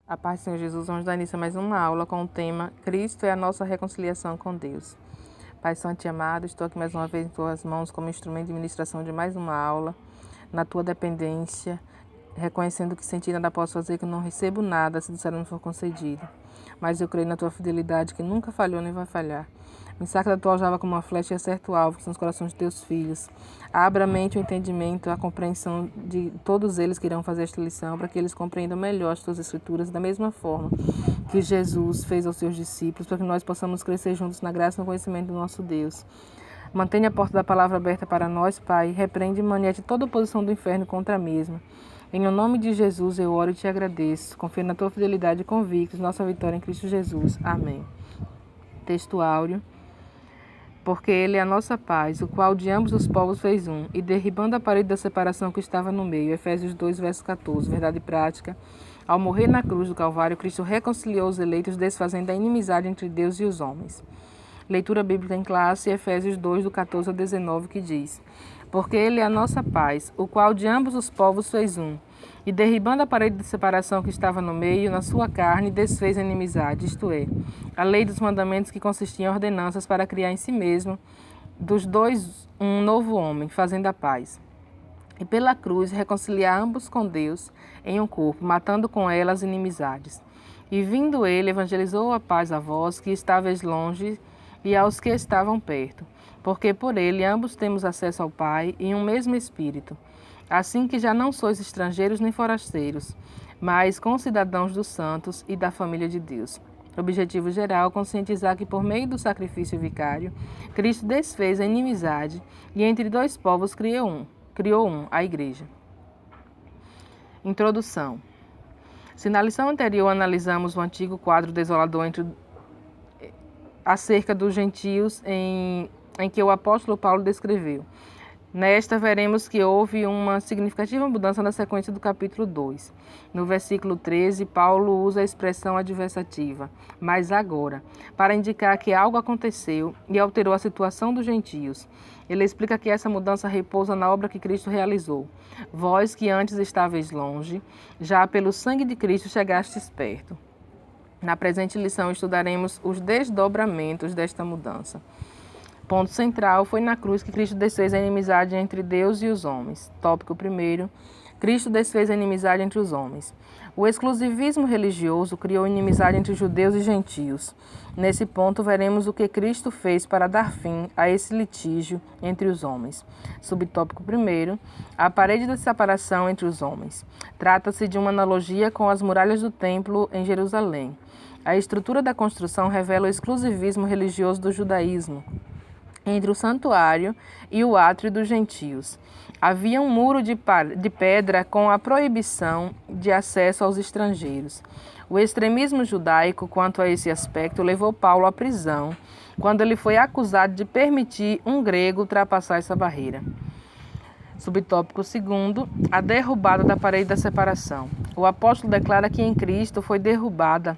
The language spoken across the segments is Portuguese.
A paz do Senhor Jesus, vamos dar início a mais uma aula com o tema Cristo é a nossa reconciliação com Deus. Pai Santo e amado, estou aqui mais uma vez em Tuas mãos como instrumento de ministração de mais uma aula, na Tua dependência, reconhecendo que sem Ti nada posso fazer, que não recebo nada se do céu não for concedido. Mas eu creio na Tua fidelidade, que nunca falhou nem vai falhar. Me saca da Tua aljava como uma flecha e acerta o alvo, que são os corações de Teus filhos. Abra a mente, o entendimento, a compreensão de todos eles que irão fazer esta lição, para que eles compreendam melhor as Tuas Escrituras, da mesma forma que Jesus fez aos seus discípulos, para que nós possamos crescer juntos na graça e no conhecimento do nosso Deus. Mantenha a porta da palavra aberta para nós, Pai, repreende e maniete toda oposição do inferno contra a mesma. Em o nome de Jesus eu oro e te agradeço. Confio na tua fidelidade e convictos nossa vitória em Cristo Jesus. Amém. Texto áureo. Porque ele é a nossa paz, o qual de ambos os povos fez um, e derribando a parede da separação que estava no meio. Efésios 2, verso 14. Verdade prática. Ao morrer na cruz do Calvário, Cristo reconciliou os eleitos, desfazendo a inimizade entre Deus e os homens. Leitura bíblica em classe, Efésios 2, do 14 ao 19, que diz: Porque ele é a nossa paz, o qual de ambos os povos fez um, e derribando a parede de separação que estava no meio, na sua carne, desfez a inimizade, isto é, a lei dos mandamentos que consistia em ordenanças para criar em si mesmo, dos dois, um novo homem, fazendo a paz. E pela cruz reconciliar ambos com Deus em um corpo, matando com ela as inimizades. E vindo ele, evangelizou a paz a vós, que estáveis longe, e aos que estavam perto, porque por ele ambos temos acesso ao Pai em um mesmo Espírito. Assim que já não sois estrangeiros nem forasteiros, mas concidadãos dos santos e da família de Deus. Objetivo geral, conscientizar que por meio do sacrifício vicário, Cristo desfez a inimizade e entre dois povos criou um, a Igreja. Introdução. Se na lição anterior analisamos o antigo quadro desolador acerca dos gentios em que o apóstolo Paulo descreveu, nesta veremos que houve uma significativa mudança na sequência do capítulo 2. No versículo 13, Paulo usa a expressão adversativa, mas agora, para indicar que algo aconteceu e alterou a situação dos gentios. Ele explica que essa mudança repousa na obra que Cristo realizou. Vós que antes estáveis longe, já pelo sangue de Cristo chegastes perto. Na presente lição estudaremos os desdobramentos desta mudança. Ponto central foi na cruz que Cristo desfez a inimizade entre Deus e os homens. Tópico 1. Cristo desfez a inimizade entre os homens. O exclusivismo religioso criou inimizade entre judeus e gentios. Nesse ponto veremos o que Cristo fez para dar fim a esse litígio entre os homens. Subtópico 1. A parede da separação entre os homens. Trata-se de uma analogia com as muralhas do templo em Jerusalém. A estrutura da construção revela o exclusivismo religioso do judaísmo entre o santuário e o átrio dos gentios. Havia um muro de pedra com a proibição de acesso aos estrangeiros. O extremismo judaico quanto a esse aspecto levou Paulo à prisão, quando ele foi acusado de permitir um grego ultrapassar essa barreira. Subtópico 2. A derrubada da parede da separação. O apóstolo declara que em Cristo foi derrubada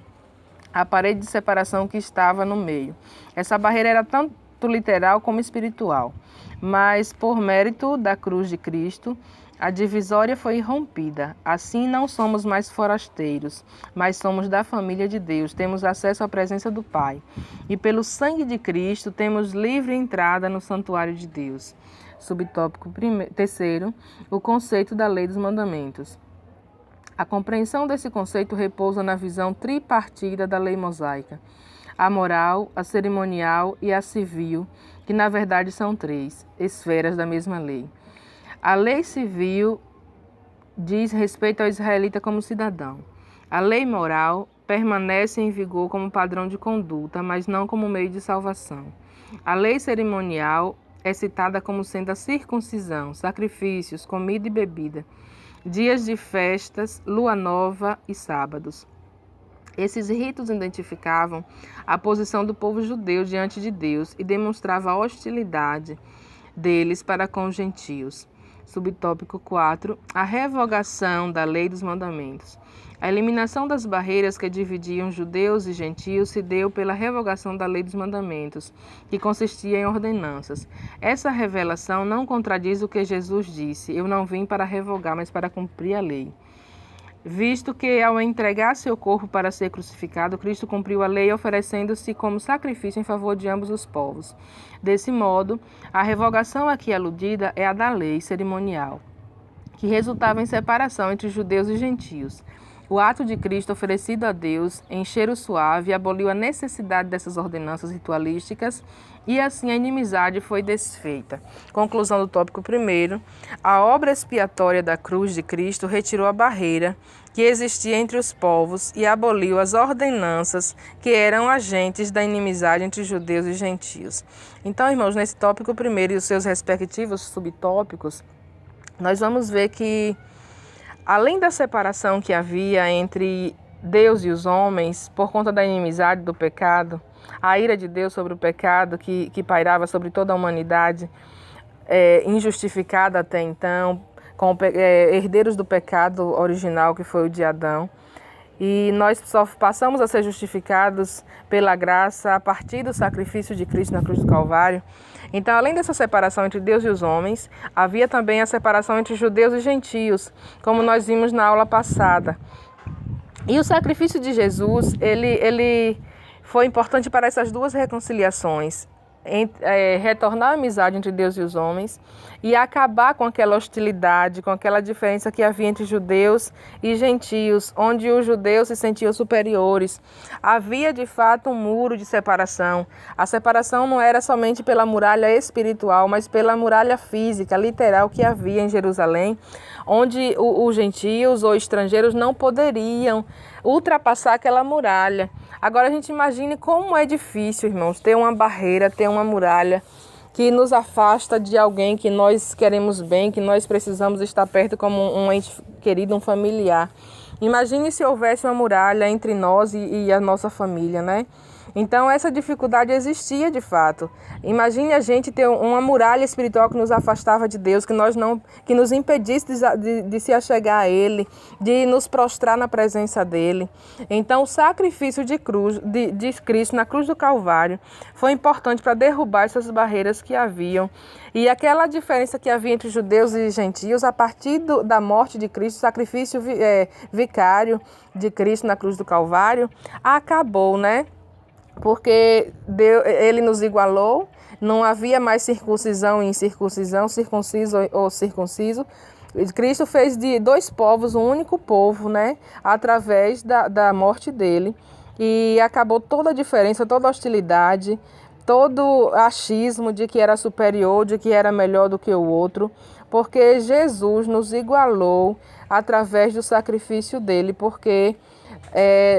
a parede de separação que estava no meio. Essa barreira era tanto literal como espiritual, mas por mérito da cruz de Cristo, a divisória foi rompida. Assim não somos mais forasteiros, mas somos da família de Deus, temos acesso à presença do Pai. E pelo sangue de Cristo temos livre entrada no santuário de Deus. Subtópico 3. O conceito da lei dos mandamentos. A compreensão desse conceito repousa na visão tripartida da lei mosaica. A moral, a cerimonial e a civil, que na verdade são 3 esferas da mesma lei. A lei civil diz respeito ao israelita como cidadão. A lei moral permanece em vigor como padrão de conduta, mas não como meio de salvação. A lei cerimonial é citada como sendo a circuncisão, sacrifícios, comida e bebida, dias de festas, lua nova e sábados. Esses ritos identificavam a posição do povo judeu diante de Deus e demonstravam a hostilidade deles para com os gentios. Subtópico 4. A revogação da lei dos mandamentos. A eliminação das barreiras que dividiam judeus e gentios se deu pela revogação da lei dos mandamentos, que consistia em ordenanças. Essa revelação não contradiz o que Jesus disse: Eu não vim para revogar, mas para cumprir a lei. visto que, ao entregar seu corpo para ser crucificado, Cristo cumpriu a lei, oferecendo-se como sacrifício em favor de ambos os povos. Desse modo, a revogação aqui aludida é a da lei cerimonial, que resultava em separação entre judeus e gentios. O ato de Cristo oferecido a Deus, em cheiro suave, aboliu a necessidade dessas ordenanças ritualísticas e assim a inimizade foi desfeita. Conclusão do tópico 1º. A obra expiatória da cruz de Cristo retirou a barreira que existia entre os povos e aboliu as ordenanças que eram agentes da inimizade entre judeus e gentios. Então, irmãos, nesse tópico 1º e os seus respectivos subtópicos, nós vamos ver que, além da separação que havia entre Deus e os homens, por conta da inimizade do pecado, a ira de Deus sobre o pecado que pairava sobre toda a humanidade, injustificada até então, com herdeiros do pecado original que foi o de Adão. E nós só passamos a ser justificados pela graça a partir do sacrifício de Cristo na cruz do Calvário. Então, além dessa separação entre Deus e os homens, havia também a separação entre judeus e gentios, como nós vimos na aula passada. E o sacrifício de Jesus, ele foi importante para essas duas reconciliações, retornar a amizade entre Deus e os homens e acabar com aquela hostilidade, com aquela diferença que havia entre judeus e gentios, onde os judeus se sentiam superiores. Havia de fato um muro de separação. A separação não era somente pela muralha espiritual, mas pela muralha física, literal, que havia em Jerusalém, onde os gentios ou estrangeiros não poderiam ultrapassar aquela muralha. Agora a gente imagine como é difícil, irmãos, ter uma barreira, ter uma muralha que nos afasta de alguém que nós queremos bem, que nós precisamos estar perto como um ente querido, um familiar. Imagine se houvesse uma muralha entre nós e a nossa família, né? Então essa dificuldade existia de fato. Imagine a gente ter uma muralha espiritual que nos afastava de Deus, que nos impedisse de se achegar a Ele, de nos prostrar na presença dEle. Então o sacrifício de Cristo na cruz do Calvário foi importante para derrubar essas barreiras que haviam. E aquela diferença que havia entre judeus e gentios, a partir da morte de Cristo, o sacrifício vicário de Cristo na cruz do Calvário, acabou, né? Porque ele nos igualou, não havia mais circuncisão e incircuncisão, circunciso ou circunciso. Cristo fez de dois povos um único povo, né? Através da morte dele. E acabou toda a diferença, toda a hostilidade, todo achismo de que era superior, de que era melhor do que o outro, porque Jesus nos igualou através do sacrifício dele, porque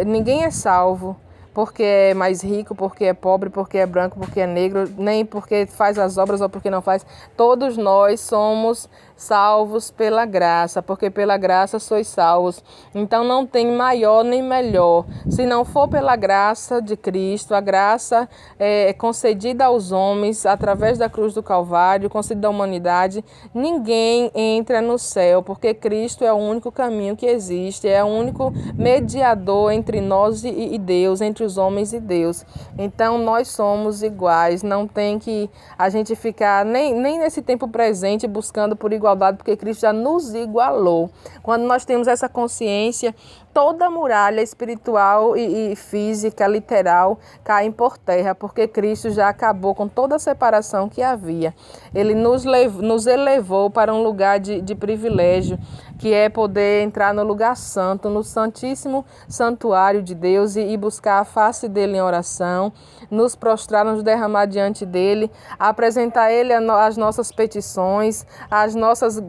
ninguém é salvo porque é mais rico, porque é pobre, porque é branco, porque é negro, nem porque faz as obras ou porque não faz. Todos nós somos salvos pela graça, porque pela graça sois salvos. Então não tem maior nem melhor. Se não for pela graça de Cristo, a graça é concedida aos homens através da cruz do Calvário, concedida à humanidade, ninguém entra no céu, porque Cristo é o único caminho que existe, é o único mediador entre nós e Deus, entre os homens e Deus. Então nós somos iguais, não tem que a gente ficar nem nesse tempo presente buscando por igualdade, porque Cristo já nos igualou. Quando nós temos essa consciência, toda a muralha espiritual e física, literal, cai por terra, porque Cristo já acabou com toda a separação que havia. Ele nos elevou para um lugar de privilégio, que é poder entrar no lugar santo, no santíssimo santuário de Deus e buscar a face dele em oração, nos prostrar, nos derramar diante dele, apresentar a ele as nossas petições, as nossas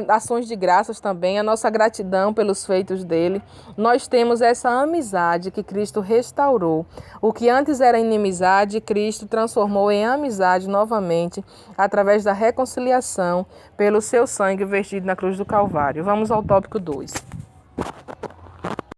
ações de graças também, a nossa gratidão pelos feitos dele. Nós temos essa amizade que Cristo restaurou. O que antes era inimizade, Cristo transformou em amizade novamente, através da reconciliação pelo seu sangue vertido na cruz do Calvário. Vamos ao tópico 2.